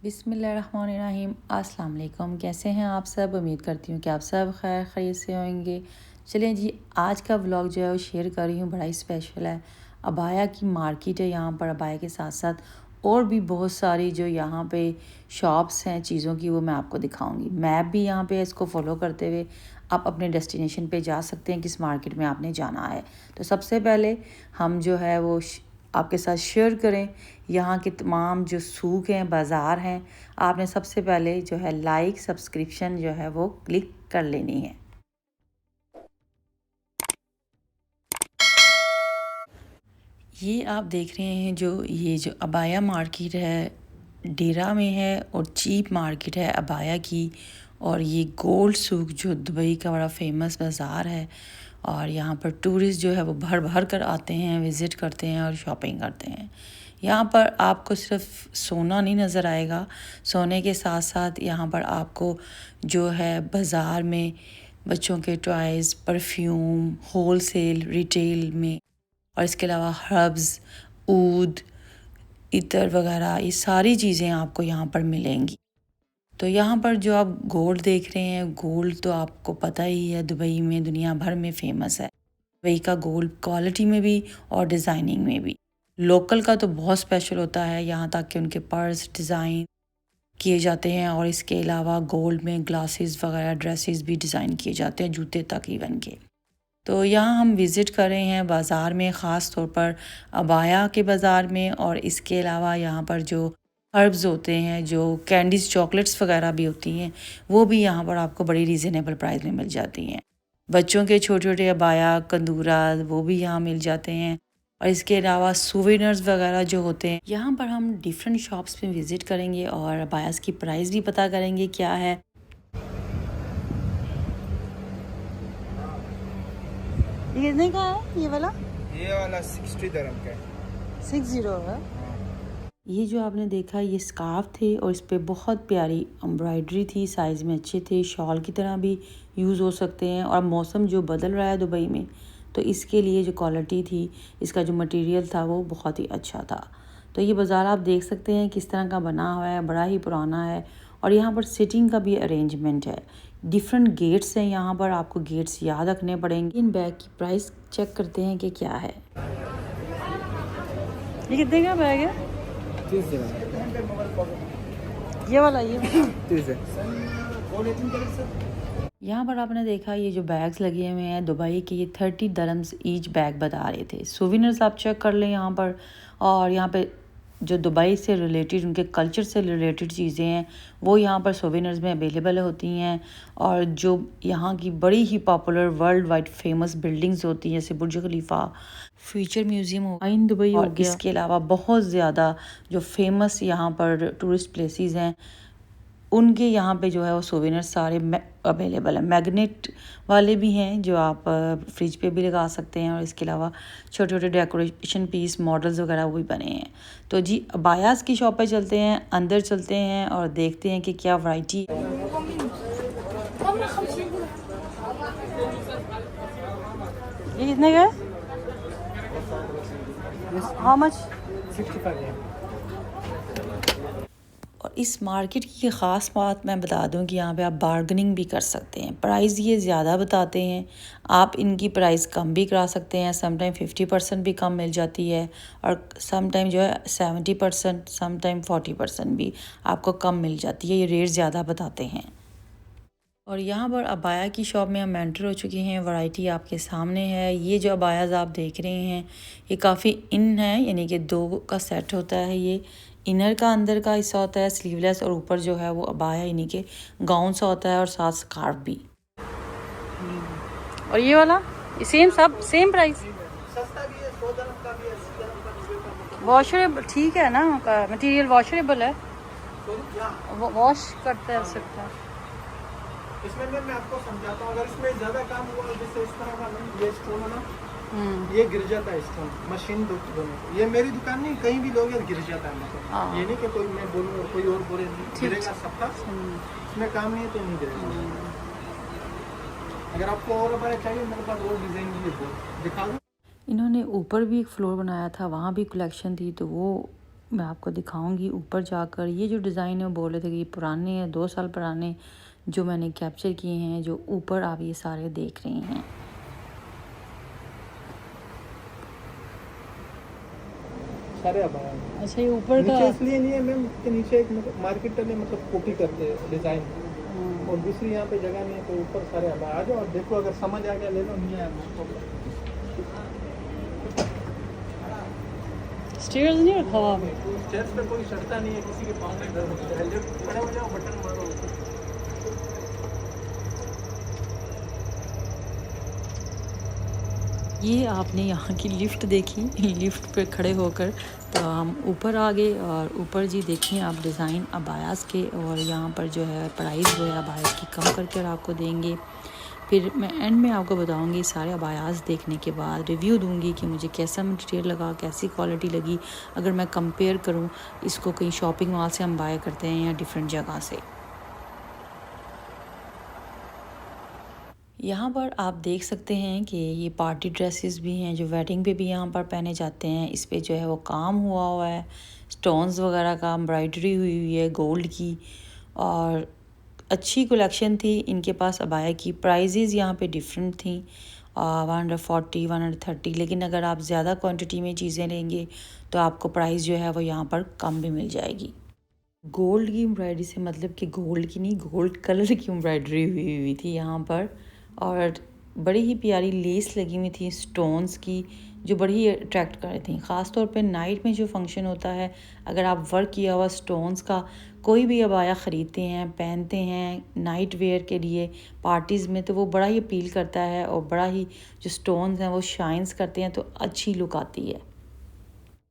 बिस्मिल्लाहिर्रहमानिर्रहीम। अस्सलाम वालेकुम। कैसे हैं आप सब? उम्मीद करती हूँ कि आप सब खैर खैरियत से होंगे। चलें जी, आज का व्लॉग जो है वो शेयर कर रही हूँ, बड़ा ही स्पेशल है। अबाया की मार्केट है यहाँ पर। अबाया के साथ साथ और भी बहुत सारी जो यहाँ पे शॉप्स हैं चीज़ों की, वो मैं आपको दिखाऊंगी। मैप भी यहाँ पे इसको फॉलो करते हुए आप अपने डेस्टिनेशन पे जा सकते हैं, किस मार्केट में आपने जाना है। तो सबसे पहले हम जो है वो आपके साथ शेयर करें यहाँ के तमाम जो सूक हैं, बाज़ार हैं। आपने सबसे पहले जो है लाइक सब्सक्रिप्शन जो है वो क्लिक कर लेनी है। ये आप देख रहे हैं ये जो अबाया मार्केट है, डेरा में है और चीप मार्केट है अबाया की। और ये गोल्ड सूक जो दुबई का बड़ा फेमस बाज़ार है, और यहाँ पर टूरिस्ट जो है वो भर भर कर आते हैं, विज़िट करते हैं और शॉपिंग करते हैं। यहाँ पर आपको सिर्फ सोना नहीं नज़र आएगा, सोने के साथ साथ यहाँ पर आपको जो है बाज़ार में बच्चों के टॉयज़, परफ्यूम, होलसेल रिटेल में, और इसके अलावा हर्ब्स, ऊद, इतर वगैरह, ये सारी चीज़ें आपको यहाँ पर मिलेंगी। तो यहाँ पर जो आप गोल्ड देख रहे हैं, गोल्ड तो आपको पता ही है दुबई में दुनिया भर में फ़ेमस है। दुबई का गोल्ड क्वालिटी में भी और डिज़ाइनिंग में भी। लोकल का तो बहुत स्पेशल होता है यहाँ तक कि उनके पर्स डिज़ाइन किए जाते हैं, और इसके अलावा गोल्ड में ग्लासेस वगैरह, ड्रेसेस भी डिज़ाइन किए जाते हैं, जूते तक इवन के। तो यहाँ हम विज़िट कर रहे हैं बाज़ार में, ख़ास तौर पर अबाया के बाज़ार में। और इसके अलावा यहाँ पर जो हर्ब्स होते हैं, जो कैंडीज़, चॉकलेट्स वगैरह भी होती हैं, वो भी यहाँ पर आपको बड़ी रीज़नेबल प्राइस में मिल जाती हैं। बच्चों के छोटे छोटे अबाया, कंदूरा, वो भी यहाँ मिल जाते हैं। और इसके अलावा सूवेनिर्स वगैरह जो होते हैं, यहाँ पर हम डिफरेंट शॉप्स में विज़िट करेंगे और अबायास की प्राइस भी पता करेंगे क्या है। ये कितने का है ये वाला? ये वाला 60 dirham का है। 60 है। ये जो आपने देखा ये स्कार्फ थे, और इस पे बहुत प्यारी एम्ब्रॉयडरी थी, साइज़ में अच्छे थे, शॉल की तरह भी यूज़ हो सकते हैं। और मौसम जो बदल रहा है दुबई में, तो इसके लिए जो क्वालिटी थी, इसका जो मटेरियल था वो बहुत ही अच्छा था। तो ये बाज़ार आप देख सकते हैं किस तरह का बना हुआ है, बड़ा ही पुराना है। और यहाँ पर सिटिंग का भी अरेंजमेंट है। डिफरेंट गेट्स हैं यहाँ पर, आपको गेट्स याद रखने पड़ेंगे। इन बैग की प्राइस चेक करते हैं कि क्या है। ये कितने का बैग है? 30 dirham। ये वाला ये 30 है। यहाँ पर आपने देखा ये जो बैग्स लगे हुए हैं दुबई के, ये 30 दरम्स ईच बैग बता रहे थे। सोविनर्स आप चेक कर लें यहाँ पर। और यहाँ पे जो दुबई से रिलेटेड, उनके कल्चर से रिलेटेड चीज़ें हैं, वो यहाँ पर सोविनर्स में अवेलेबल होती हैं। और जो यहाँ की बड़ी ही popular world wide famous buildings होती हैं, जैसे बुर्ज खलीफा, फ्यूचर म्यूज़ियम हो, आइन दुबई हो गया। इसके अलावा बहुत ज़्यादा जो फेमस यहाँ पर टूरिस्ट प्लेसेस हैं, उनके यहाँ पे जो है वो सोवेनियर सारे अवेलेबल हैं। मैग्नेट वाले भी हैं जो आप फ्रिज पे भी लगा सकते हैं, और इसके अलावा छोटे छोटे डेकोरेशन पीस मॉडल्स वगैरह वो भी बने हैं। तो जी अबायास की शॉप पे चलते हैं, अंदर चलते हैं और देखते हैं कि क्या वैरायटी है। ये कितने का है? How much? 65 है। और इस मार्केट की ख़ास बात मैं बता दूं कि यहाँ पे आप बार्गेनिंग भी कर सकते हैं। प्राइस ये ज़्यादा बताते हैं, आप इनकी प्राइस कम भी करा सकते हैं। समटाइम 50% भी कम मिल जाती है, और समटाइम जो है 70%, समटाइम 40% भी आपको कम मिल जाती है। ये रेट ज़्यादा बताते हैं। और यहाँ पर अबाया की शॉप में हम एंटर हो चुके हैं। वैरायटी आपके सामने है। ये जो अबायाज आप देख रहे हैं, ये काफ़ी इन है, यानी कि 2 का सेट होता है। ये इनर का अंदर का हिस्सा होता है स्लीवलेस, और ऊपर जो है वो अबाया यानी कि गाउन सा होता है, और साथ स्कार्फ भी। और ये वाला ये सब सेम प्राइस? सस्ता भी है, 100 dirham का भी है, 80 dirham का भी है। वॉशरेबल ठीक है ना, मटेरियल वॉशरेबल है, तो वॉश करते रह सकते हैं। इसमें मैं आपको समझाता हूँ। अगर इसमें ज़्यादा काम हुआ, जैसे इस तरह का ये स्टोन है ना, ये गिर जाता है स्टोन, मशीन दोनों। ये मेरी दुकान नहीं, कहीं भी लोग गिर जाता है मतलब। ये नहीं कि कोई मैं बोलूँ और कोई और बोले गिरेगा सबका। इसमें काम नहीं है तो नहीं गिरेगा। अगर आपको और बड़ा चाहिए, मेरे पास और डिज़ाइन भी है, दिखा दूँ। इन्होंने ऊपर भी एक फ्लोर बनाया था, वहाँ भी कलेक्शन थी, तो वो मैं आपको दिखाऊंगी ऊपर जाकर। ये जो डिज़ाइन है वो बोल रहे थे कि ये पुराने हैं, 2 साल पुराने, जो मैंने कैप्चर किए हैं, जो ऊपर आप ये सारे देख रहे हैं। सारे अबाया अच्छा, ये ऊपर का नीचे इसलिए नहीं है मैम, इसके नीचे एक मार्केट वाले मतलब कॉपी करते हैं डिज़ाइन, और दूसरी यहाँ पे जगह नहीं है, तो ऊपर सारे अबाया। आ जाओ और देखो, अगर समझ आ गया ले लो, नहीं आया स्टेयर्स नहीं रखा हुआ। स्टेयर्स पे कोई चढ़ता नहीं है, किसी के पाँव में दर्द होता है, लिफ्ट खड़े हो जाओ, बटन मारो। ये आपने यहाँ की लिफ्ट देखी, लिफ्ट पे खड़े होकर तो हम ऊपर आ गए। और ऊपर जी देखिए आप डिज़ाइन अबायास के, और यहाँ पर जो है प्राइस जो है अबायास की कम करके और आपको देंगे। फिर मैं एंड में आपको बताऊंगी सारे अबायास देखने के बाद रिव्यू दूंगी कि मुझे कैसा मटेरियल लगा, कैसी क्वालिटी लगी, अगर मैं कंपेयर करूँ इसको कहीं शॉपिंग मॉल से हम बाय करते हैं या डिफरेंट जगह से। यहाँ पर आप देख सकते हैं कि ये पार्टी ड्रेसेस भी हैं जो वेडिंग पे भी यहाँ पर पहने जाते हैं। इस पे जो है वो काम हुआ हुआ है, स्टोन्स वगैरह का एम्ब्रॉयडरी हुई हुई है गोल्ड की, और अच्छी कलेक्शन थी इनके पास अबाया की। प्राइजेज़ यहाँ पे डिफरेंट थी, 140 130, लेकिन अगर आप ज़्यादा क्वांटिटी में चीज़ें लेंगे तो आपको प्राइस जो है वो यहाँ पर कम भी मिल जाएगी। गोल्ड की एम्ब्रॉयडरी से मतलब कि गोल्ड की नहीं, गोल्ड कलर की एम्ब्रॉयडरी हुई थी यहाँ पर, और बड़ी ही प्यारी लेस लगी हुई थी स्टोन्स की, जो बड़ी ही अट्रैक्ट कर रही थी। ख़ास तौर पे नाइट में जो फंक्शन होता है, अगर आप वर्क किया हुआ स्टोन्स का कोई भी अबाया ख़रीदते हैं, पहनते हैं नाइट वेयर के लिए पार्टीज़ में, तो वो बड़ा ही अपील करता है, और बड़ा ही जो स्टोन्स हैं वो शाइन्स करते हैं, तो अच्छी लुक आती है।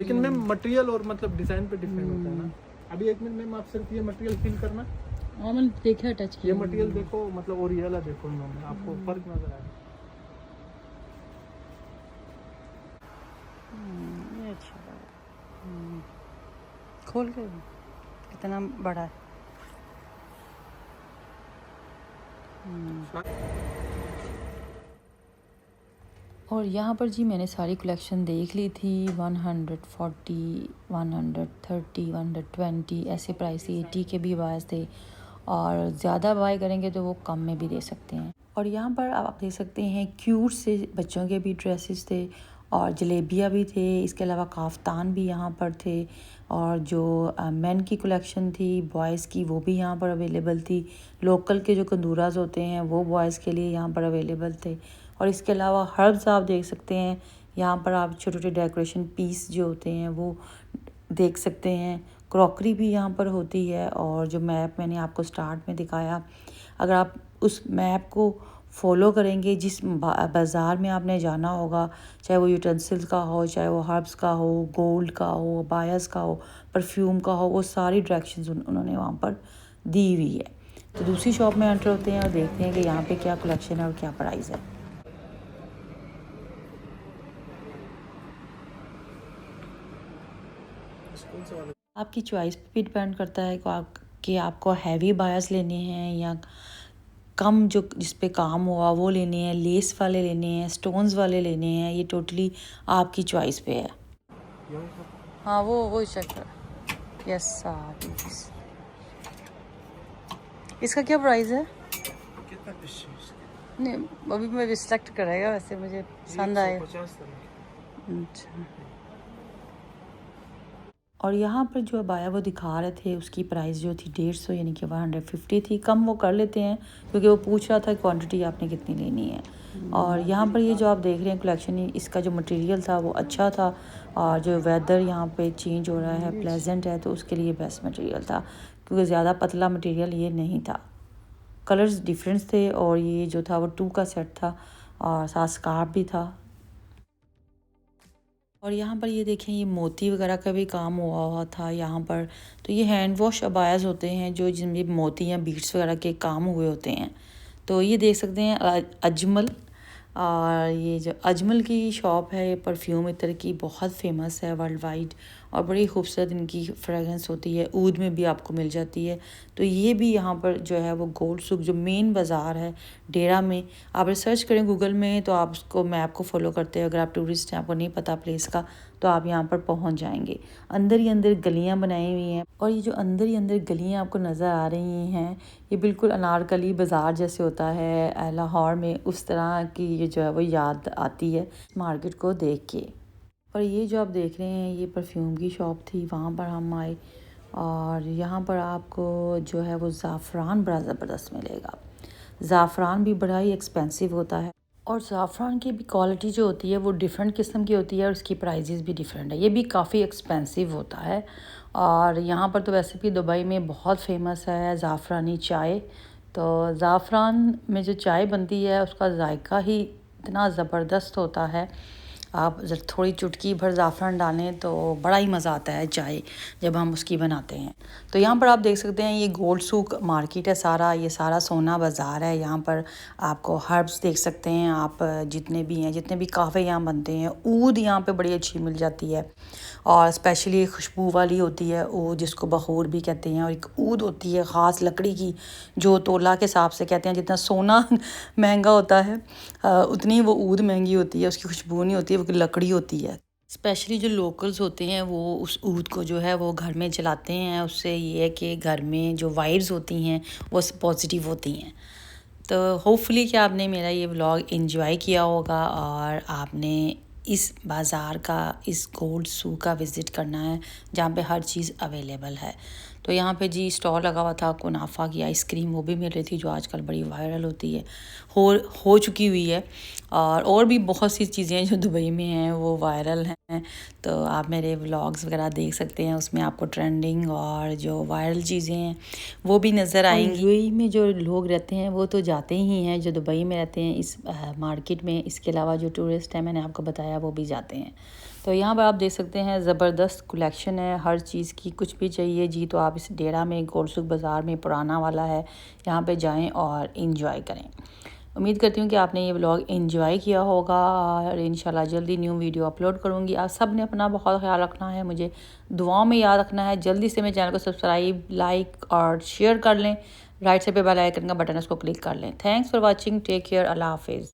लेकिन मैम मटेरियल और मतलब डिज़ाइन पे डिपेंड होता है ना। अभी एक मिनट मैम, आप सिर्फ ये मटेरियल फील करना। हाँ, मैंने देखा, टच ये मटेरियल देखो, मतलब ओरिजिनल देखो, इन्होंने आपको फर्क नजर आएगा। ये अच्छा लगा। खोल के कितना बड़ा है। और यहाँ पर जी मैंने सारी कलेक्शन देख ली थी। 140 130 120 ऐसे प्राइस थी। 80 के भी बायस थे, और ज़्यादा बाय करेंगे तो वो कम में भी दे सकते हैं। और यहाँ पर आप देख सकते हैं क्यूट से बच्चों के भी ड्रेसेस थे, और जलेबियाँ भी थे, इसके अलावा काफ्तान भी यहाँ पर थे, और जो मेन की कलेक्शन थी बॉयज़ की वो भी यहाँ पर अवेलेबल थी। लोकल के जो कंदूराज होते हैं वो बॉयज़ के लिए यहाँ पर अवेलेबल थे। और इसके अलावा हर्ब्स आप देख सकते हैं यहाँ पर, आप छोटे छोटे डेकोरेशन पीस जो होते हैं वो देख सकते हैं। क्रॉकरी भी यहाँ पर होती है, और जो मैप मैंने आपको स्टार्ट में दिखाया, अगर आप उस मैप को फॉलो करेंगे, जिस बाज़ार में आपने जाना होगा, चाहे वो यूटेंसिल्स का हो, चाहे वो हर्ब्स का हो, गोल्ड का हो, बायस का हो, परफ्यूम का हो, वो सारी डायरेक्शंस उन्होंने वहाँ पर दी हुई है। तो दूसरी शॉप में एंटर होते हैं और देखते हैं कि यहाँ पे क्या कलेक्शन है और क्या प्राइस है। आपकी चॉइस पे भी डिपेंड करता है कि आपको हैवी बायस लेने हैं या कम, जो जिस पे काम हुआ वो लेने हैं, लेस वाले लेने हैं, स्टोन्स वाले लेने हैं, ये टोटली आपकी चॉइस पे है। हाँ, वो चेक कर। यस सर, इसका क्या प्राइस है? कितना नहीं, अभी मैं सिलेक्ट करेगा, वैसे मुझे पसंद आए। अच्छा। और यहाँ पर जो अबाया वो दिखा रहे थे उसकी प्राइस जो थी 150 यानी कि 150 थी। कम वो कर लेते हैं क्योंकि वो पूछ रहा था क्वांटिटी आपने कितनी लेनी है। और यहाँ पर ये जो आप देख रहे हैं कलेक्शन, इसका जो मटेरियल था वो अच्छा था, और जो वेदर यहाँ पे चेंज हो रहा है, प्लेजेंट है, तो उसके लिए बेस्ट मटेरियल था, क्योंकि ज़्यादा पतला मटेरियल ये नहीं था। कलर्स डिफरेंस थे, और ये जो था वो 2 का सेट था, और साथ स्कार्फ भी था। और यहाँ पर ये देखें, ये मोती वगैरह का भी काम हुआ था यहाँ पर। तो ये हैंड वॉश अबायास होते हैं जो जिनमें मोती या बीड्स वगैरह के काम हुए होते हैं। तो ये देख सकते हैं अजमल, और ये जो अजमल की शॉप है, ये परफ्यूम इतर की बहुत फेमस है वर्ल्ड वाइड, और बड़ी खूबसूरत इनकी फ्रेगरेंस होती है। ऊद में भी आपको मिल जाती है। तो ये भी यहाँ पर जो है वो गोल्ड सूक जो मेन बाज़ार है डेरा में, आप रिसर्च करें गूगल में तो आप उसको मैप को फॉलो करते हैं। अगर आप टूरिस्ट हैं, आपको नहीं पता प्लेस का, तो आप यहाँ पर पहुँच जाएंगे। अंदर ही अंदर गलियाँ बनाई हुई हैं और ये जो अंदर ही अंदर गलियाँ आपको नज़र आ रही हैं, ये बिल्कुल अनारकली बाज़ार जैसे होता है लाहौर में, उस तरह की ये जो है वो याद आती है मार्केट को देख के। और ये जो आप देख रहे हैं ये परफ्यूम की शॉप थी, वहाँ पर हम आए और यहाँ पर आपको जो है वो ज़ाफ़रान बड़ा ज़बरदस्त मिलेगा। ज़ाफ़रान भी बड़ा ही एक्सपेंसिव होता है और ज़ाफ़रान की भी क्वालिटी जो होती है वो डिफरेंट किस्म की होती है और उसकी प्राइजेस भी डिफरेंट है। ये भी काफ़ी एक्सपेंसिव होता है और यहाँ पर तो वैसे भी दुबई में बहुत फेमस है ज़ाफ़रानी चाय। तो ज़ाफ़रान में जो चाय बनती है उसका जायका ही इतना ज़बरदस्त होता है। आप जब थोड़ी चुटकी भर ज़ाफ़रान डालें तो बड़ा ही मज़ा आता है चाय जब हम उसकी बनाते हैं। तो यहाँ पर आप देख सकते हैं ये गोल्ड सूक मार्केट है सारा, ये सारा सोना बाज़ार है। यहाँ पर आपको हर्ब्स देख सकते हैं आप, जितने भी हैं, जितने भी कहवे यहाँ बनते हैं। ऊद यहाँ पे बड़ी अच्छी मिल जाती है और स्पेशली खुशबू वाली होती है ऊद, जिसको बखूर भी कहते हैं। और एक ऊद होती है ख़ास लकड़ी की जो तोला के हिसाब से कहते हैं, जितना सोना महंगा होता है उतनी वो ऊद महंगी होती है। उसकी खुशबू नहीं होती है, वो लकड़ी होती है। स्पेशली जो लोकल्स होते हैं वो उस ऊद को जो है वो घर में जलाते हैं। उससे ये है कि घर में जो वाइब्स होती हैं वो पॉजिटिव होती हैं। तो होपफुली कि आपने मेरा ये व्लॉग एंजॉय किया होगा और आपने इस बाज़ार का, इस गोल्ड सूक का विज़िट करना है जहाँ पे हर चीज़ अवेलेबल है। तो यहाँ पे जी स्टॉल लगा हुआ था कुनाफा की आइसक्रीम, वो भी मिल रही थी जो आजकल बड़ी वायरल होती है, हो चुकी हुई है। और भी बहुत सी चीज़ें हैं जो दुबई में हैं वो वायरल हैं। तो आप मेरे व्लॉग्स वगैरह देख सकते हैं, उसमें आपको ट्रेंडिंग और जो वायरल चीज़ें हैं वो भी नज़र आएंगी। यूएई में जो लोग रहते हैं वो तो जाते ही हैं, जो दुबई में रहते हैं इस मार्केट में। इसके अलावा जो टूरिस्ट हैं मैंने आपको बताया वो भी जाते हैं। तो यहाँ पर आप देख सकते हैं ज़बरदस्त कलेक्शन है हर चीज़ की। कुछ भी चाहिए जी तो आप इस डेरा में, गोल्ड सूक बाज़ार में, पुराना वाला है, यहाँ पे जाएं और इंजॉय करें। उम्मीद करती हूँ कि आपने ये व्लॉग एंजॉय किया होगा और इंशाल्लाह जल्दी न्यू वीडियो अपलोड करूँगी। आप सब ने अपना बहुत ख्याल रखना है, मुझे दुआओं में याद रखना है। जल्दी से मेरे चैनल को सब्सक्राइब, लाइक और शेयर कर लें। राइट साइड पे बेल आइकन का बटन है, उसको क्लिक कर लें। Thanks for watching, take care, अल्लाह हाफिज़।